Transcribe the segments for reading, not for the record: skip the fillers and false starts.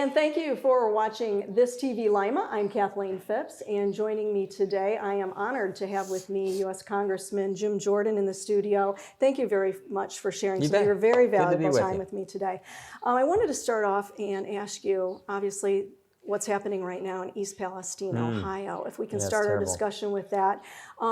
And thank you for watching This TV Lima. I'm Kathleen Phipps, and joining me today, I am honored to have with me U.S. Congressman Jim Jordan in the studio. Thank you very much for sharing some of your very valuable time with me today. I wanted to start off and ask you, obviously, what's happening right now in East Palestine, Ohio. If we can start our discussion with that.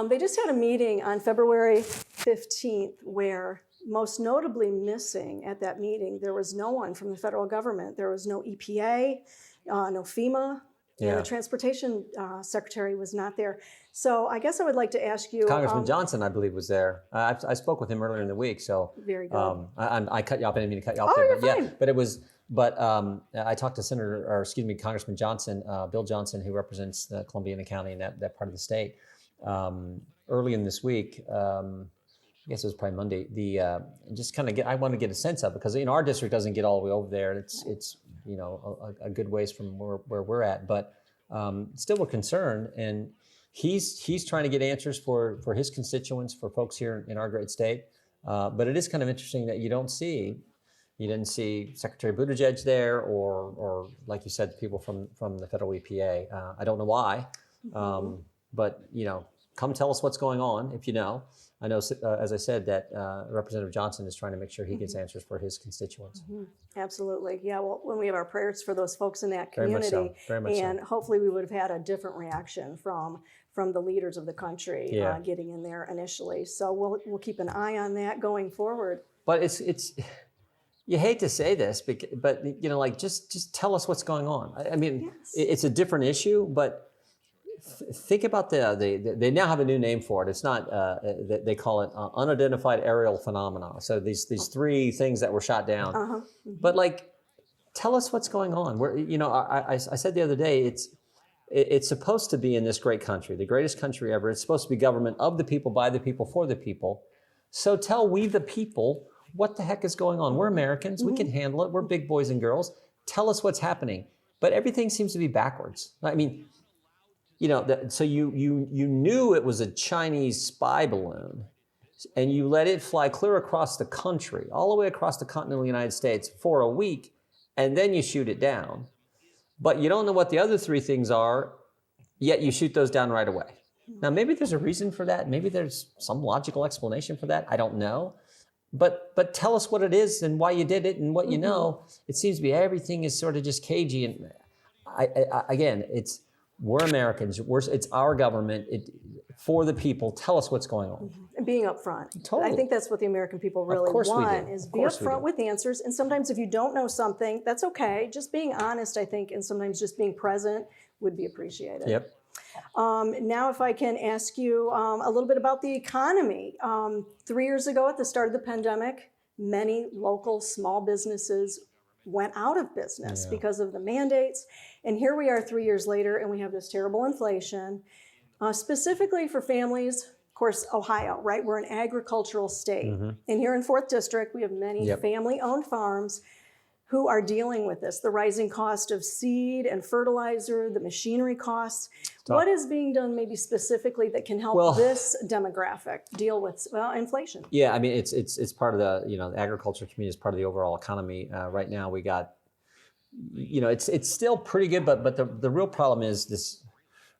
They just had a meeting on February 15th where most notably missing at that meeting, there was no one from the federal government. There was no EPA, no FEMA, and the transportation secretary was not there. So I guess I would like to ask you. Congressman Johnson, I believe, was there. I spoke with him earlier in the week. So very good. I cut you off. I didn't mean to cut you off there. But yeah, but it was. But I talked to Congressman Johnson, Bill Johnson, who represents the Columbiana County and that part of the state, early in this week. I guess it was probably Monday. Just kind of I want to get a sense of it because our district doesn't get all the way over there. It's a good ways from where we're at, but still we're concerned. And he's trying to get answers for his constituents, for folks here in our great state. But it is kind of interesting that you didn't see Secretary Buttigieg there, or like you said, people from the federal EPA. I don't know why, but come tell us what's going on if you know. I know, as I said, that Representative Johnson is trying to make sure he gets answers for his constituents. Absolutely. Yeah, well, when we have our prayers for those folks in that community, Very much so. Hopefully we would have had a different reaction from the leaders of the country getting in there initially. So we'll keep an eye on that going forward. But it's you hate to say this, but just tell us what's going on. I mean, it's a different issue, but think about they now have a new name for it. It's not they call it unidentified aerial phenomena. So these three things that were shot down. But tell us what's going on. I said the other day it's supposed to be in this great country, the greatest country ever. It's supposed to be government of the people, by the people, for the people. So tell we the people what the heck is going on. We're Americans. We can handle it. We're big boys and girls. Tell us what's happening. But everything seems to be backwards. I mean, so you knew it was a Chinese spy balloon, and you let it fly clear across the country, all the way across the continental United States for a week, and then you shoot it down. But you don't know what the other three things are, yet you shoot those down right away. Now, maybe there's a reason for that. Maybe there's some logical explanation for that. I don't know. But tell us what it is and why you did it and what you know. It seems to be everything is sort of just cagey. And again, we're Americans. It's our government. For the people. Tell us what's going on. And being upfront. Totally. I think that's what the American people really want, is be upfront with answers. And sometimes if you don't know something, that's okay. Just being honest, I think, and sometimes just being present would be appreciated. Yep. Now, if I can ask you a little bit about the economy. 3 years ago, at the start of the pandemic, many local small businesses went out of business because of the mandates. And here we are 3 years later, and we have this terrible inflation. Specifically for families, of course, Ohio, right? We're an agricultural state. And here in 4th District, we have many family-owned farms who are dealing with this, the rising cost of seed and fertilizer, the machinery costs. What is being done maybe specifically that can help this demographic deal with inflation? Yeah, I mean, it's part of the agriculture community is part of the overall economy. Right now we got, it's still pretty good, but the real problem is this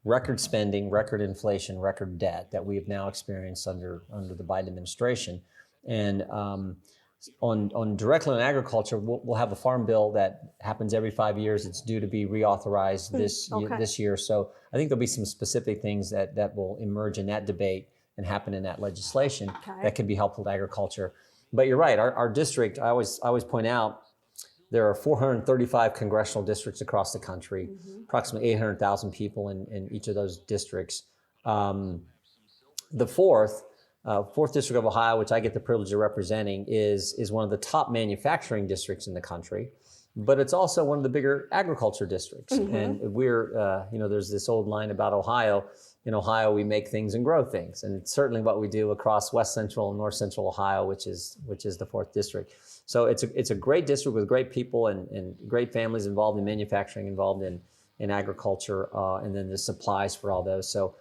record spending, record inflation, record debt that we have now experienced under the Biden administration. And directly on agriculture, we'll have a farm bill that happens every 5 years. It's due to be reauthorized this year. So I think there'll be some specific things that will emerge in that debate and happen in that legislation that could be helpful to agriculture. But you're right, our district, I always point out, there are 435 congressional districts across the country, approximately 800,000 people in each of those districts. The fourth District of Ohio, which I get the privilege of representing, is one of the top manufacturing districts in the country, but it's also one of the bigger agriculture districts. And we're, there's this old line about Ohio. In Ohio, we make things and grow things, and it's certainly what we do across West Central and North Central Ohio, which is the 4th District. So it's a great district with great people and great families involved in manufacturing, involved in agriculture, and then the supplies for all those. So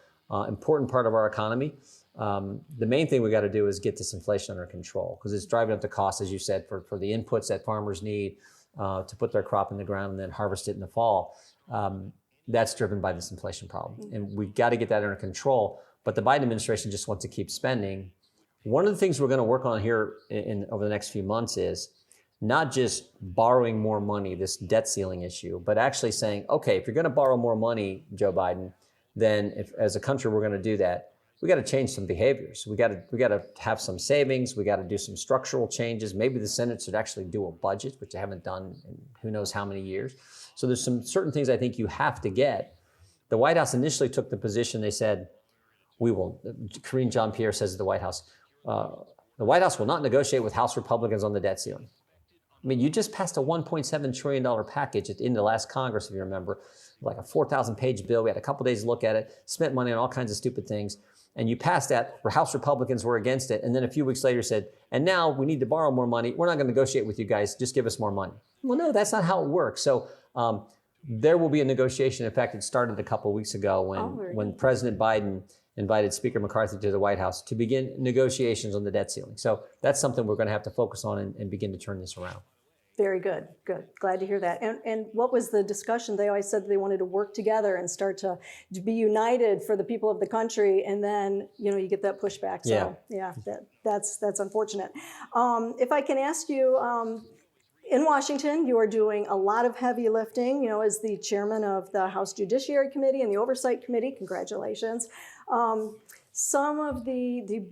important part of our economy. The main thing we got to do is get this inflation under control, because it's driving up the cost, as you said, for the inputs that farmers need, to put their crop in the ground and then harvest it in the fall. That's driven by this inflation problem. And we've got to get that under control. But the Biden administration just wants to keep spending. One of the things we're going to work on here over the next few months is not just borrowing more money, this debt ceiling issue, but actually saying, okay, if you're going to borrow more money, Joe Biden, then if, as a country, we're going to do that, we got to change some behaviors. We got to have some savings. We got to do some structural changes. Maybe the Senate should actually do a budget, which they haven't done in who knows how many years. So there's some certain things I think you have to get. The White House initially took the position, they said, we will, Karine Jean-Pierre says at the White House will not negotiate with House Republicans on the debt ceiling. I mean, you just passed a $1.7 trillion package in the last Congress, if you remember, like a 4,000-page bill. We had a couple days to look at it, spent money on all kinds of stupid things. And you passed that where House Republicans were against it. And then a few weeks later said, and now we need to borrow more money. We're not going to negotiate with you guys. Just give us more money. Well, no, that's not how it works. So there will be a negotiation. In fact, it started a couple of weeks ago when President Biden invited Speaker McCarthy to the White House to begin negotiations on the debt ceiling. So that's something we're going to have to focus on and begin to turn this around. Very good. Good. Glad to hear that. And what was the discussion? They always said they wanted to work together and start to be united for the people of the country. And then, you get that pushback. So that's unfortunate. If I can ask you, in Washington, you are doing a lot of heavy lifting, as the chairman of the House Judiciary Committee and the Oversight Committee. Congratulations. Some of the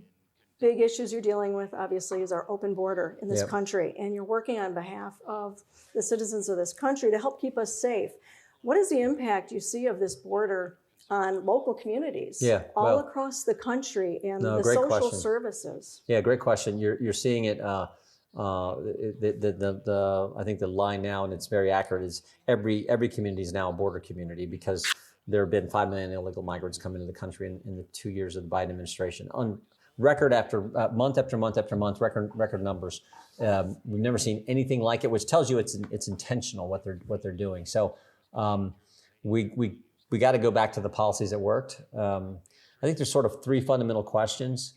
big issues you're dealing with, obviously, is our open border in this country. And you're working on behalf of the citizens of this country to help keep us safe. What is the impact you see of this border on local communities all across the country and the social services? Yeah, great question. You're seeing it. I think the line now, and it's very accurate, is every community is now a border community because there have been 5 million illegal migrants come into the country in the 2 years of the Biden administration. On record after month after month after month, record numbers. We've never seen anything like it, which tells you it's intentional what they're doing. So we got to go back to the policies that worked. I think there's sort of three fundamental questions.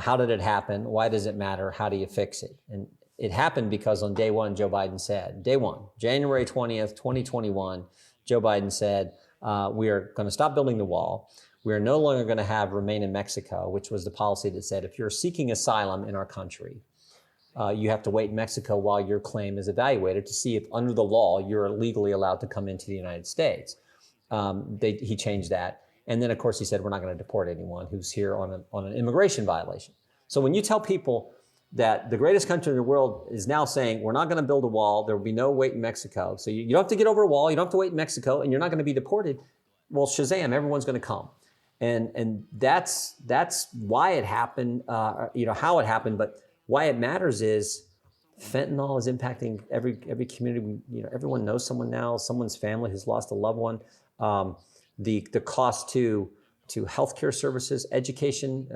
How did it happen? Why does it matter? How do you fix it? And it happened because on day one, Joe Biden said, day one, January 20th, 2021, Joe Biden said, we are going to stop building the wall. We are no longer going to have remain in Mexico, which was the policy that said if you're seeking asylum in our country, you have to wait in Mexico while your claim is evaluated to see if under the law you're legally allowed to come into the United States. He changed that. And then, of course, he said we're not going to deport anyone who's here on an immigration violation. So when you tell people that the greatest country in the world is now saying we're not going to build a wall, there will be no wait in Mexico. So you don't have to get over a wall, you don't have to wait in Mexico, and you're not going to be deported. Well, Shazam, everyone's going to come. And that's why it happened, how it happened. But why it matters is fentanyl is impacting every community. Everyone knows someone now. Someone's family has lost a loved one. The cost to healthcare services, education,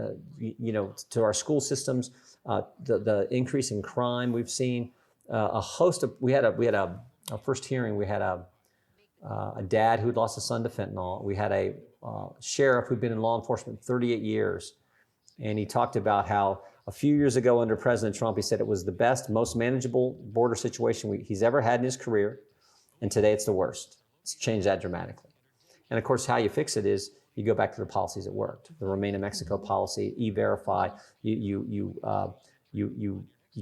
to our school systems, the increase in crime we've seen. A host of we had our first hearing. We had a dad who'd lost a son to fentanyl. We had a sheriff who'd been in law enforcement 38 years. And he talked about how a few years ago under President Trump, he said it was the best, most manageable border situation he's ever had in his career. And today it's the worst. It's changed that dramatically. And of course, how you fix it is you go back to the policies that worked. The Remain in Mexico policy, E-Verify, you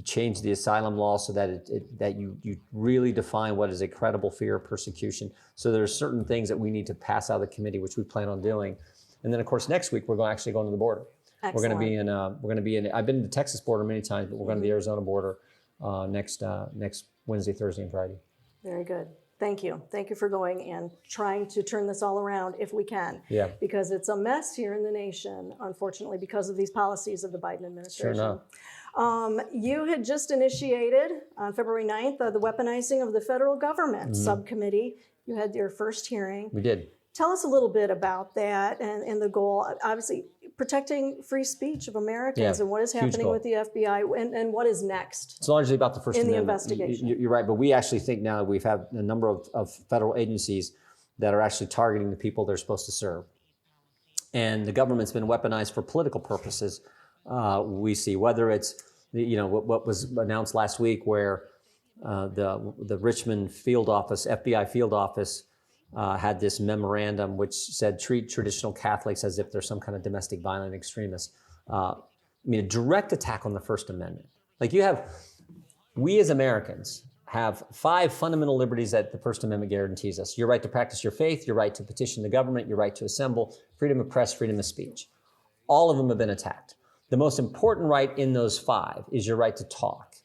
change the asylum law so that that you really define what is a credible fear of persecution. So there are certain things that we need to pass out of the committee, which we plan on doing. And then, of course, next week we're actually going to the border. Excellent. We're going to be in. I've been to the Texas border many times, but we're going to the Arizona border next Wednesday, Thursday, and Friday. Very good. Thank you. Thank you for going and trying to turn this all around if we can. Yeah. Because it's a mess here in the nation, unfortunately, because of these policies of the Biden administration. Sure enough. You had just initiated on February 9th the weaponizing of the federal government subcommittee. You had your first hearing. We did. Tell us a little bit about that and the goal, obviously, protecting free speech of Americans and what is happening with the FBI and what is next. It's largely about the First Amendment. In the investigation. You're right, but we actually think now that we've had a number of federal agencies that are actually targeting the people they're supposed to serve. And the government's been weaponized for political purposes. We see whether it's what was announced last week where the Richmond field office, FBI field office, had this memorandum which said treat traditional Catholics as if they're some kind of domestic violent extremist. I mean, a direct attack on the First Amendment. Like we as Americans have 5 fundamental liberties that the First Amendment guarantees us. Your right to practice your faith, your right to petition the government, your right to assemble, freedom of press, freedom of speech. All of them have been attacked. The most important right in those 5 is your right to talk.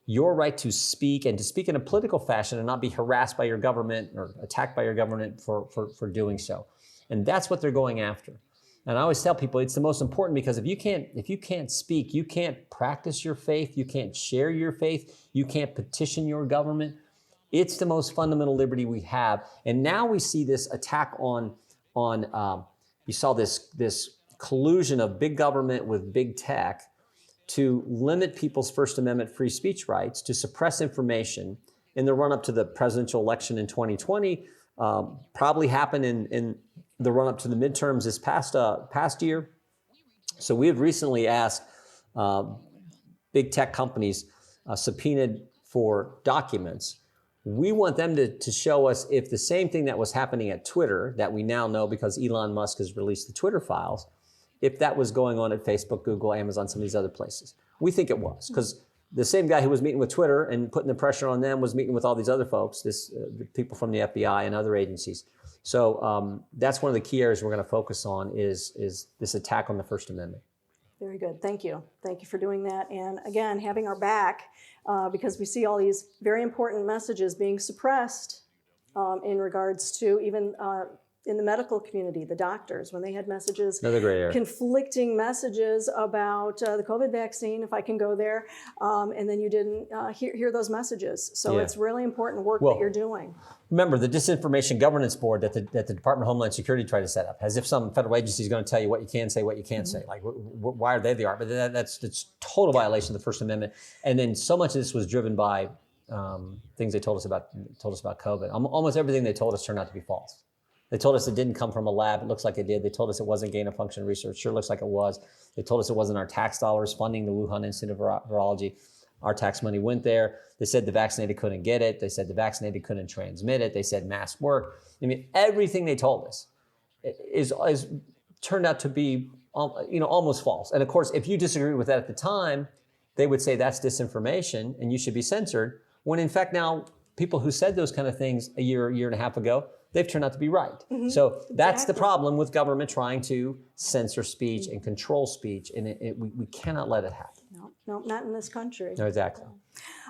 Your right to speak and to speak in a political fashion and not be harassed by your government or attacked by your government for doing so. And that's what they're going after. And I always tell people it's the most important because if you can't speak, you can't practice your faith, you can't share your faith, you can't petition your government. It's the most fundamental liberty we have. And now we see this attack on you saw this collusion of big government with big tech to limit people's First Amendment free speech rights, to suppress information in the run-up to the presidential election in 2020, probably happened in the run-up to the midterms this past year. So we have recently asked big tech companies subpoenaed for documents. We want them to show us if the same thing that was happening at Twitter, that we now know because Elon Musk has released the Twitter files, if that was going on at Facebook, Google, Amazon, some of these other places. We think it was, because the same guy who was meeting with Twitter and putting the pressure on them was meeting with all these other folks, the people from the FBI and other agencies. So that's one of the key areas we're going to focus on is this attack on the First Amendment. Very good. Thank you. Thank you for doing that. And again, having our back, because we see all these very important messages being suppressed in regards to even in the medical community, the doctors, when they had messages, conflicting messages about the COVID vaccine, if I can go there, and then you didn't hear those messages. So it's really important work that you're doing. Remember, the Disinformation Governance Board that the Department of Homeland Security tried to set up, as if some federal agency is going to tell you what you can say, what you can't say. Like, why are they the arbiter? But that's total violation of the First Amendment. And then so much of this was driven by things they told us about COVID. Almost everything they told us turned out to be false. They told us it didn't come from a lab. It looks like it did. They told us it wasn't gain-of-function research. Sure looks like it was. They told us it wasn't our tax dollars funding the Wuhan Institute of Virology. Our tax money went there. They said the vaccinated couldn't get it. They said the vaccinated couldn't transmit it. They said masks work. I mean, everything they told us is turned out to be almost false. And of course, if you disagree with that at the time, they would say that's disinformation and you should be censored. When in fact now, people who said those kind of things a year and a half ago, they've turned out to be right. Mm-hmm. So that's the problem with government trying to censor speech and control speech, and we cannot let it happen. No, not in this country. No, exactly.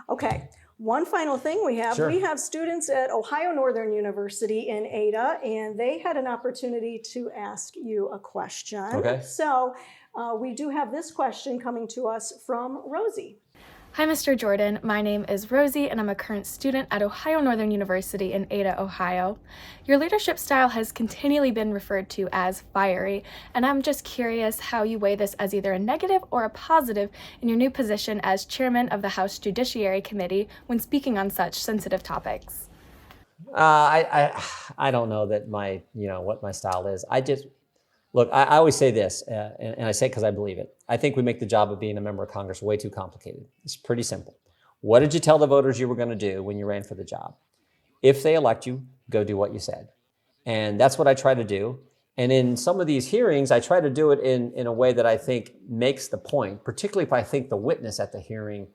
Okay, one final thing we have. Sure. We have students at Ohio Northern University in Ada, and they had an opportunity to ask you a question. Okay. So we do have this question coming to us from Rosie. Hi, Mr. Jordan. My name is Rosie, and I'm a current student at Ohio Northern University in Ada, Ohio. Your leadership style has continually been referred to as fiery, and I'm just curious how you weigh this as either a negative or a positive in your new position as chairman of the House Judiciary Committee when speaking on such sensitive topics. I don't know that what my style is. Look, I always say this, and I say it because I believe it. I think we make the job of being a member of Congress way too complicated. It's pretty simple. What did you tell the voters you were going to do when you ran for the job? If they elect you, go do what you said. And that's what I try to do. And in some of these hearings, I try to do it in a way that I think makes the point, particularly if I think the witness at the hearing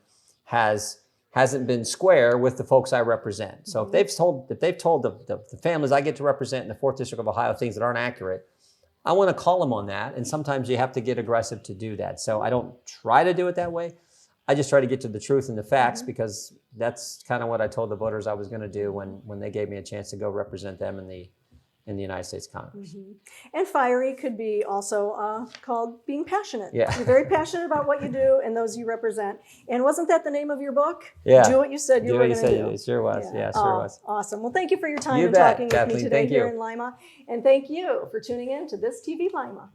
hasn't been square with the folks I represent. So if they've told the families I get to represent in the 4th District of Ohio things that aren't accurate, I want to call them on that, and sometimes you have to get aggressive to do that. So I don't try to do it that way. I just try to get to the truth and the facts because that's kind of what I told the voters I was going to do when they gave me a chance to go represent them in the United States Congress. Mm-hmm. And fiery could be also called being passionate. Yeah. You're very passionate about what you do and those you represent. And wasn't that the name of your book? Yeah. Do what you said you were going to do. It sure was. Yeah, sure was. Awesome. Well, thank you for your time You and bet, talking Kathleen. with me today Thank here you. in Lima. And thank you for tuning in to This TV Lima.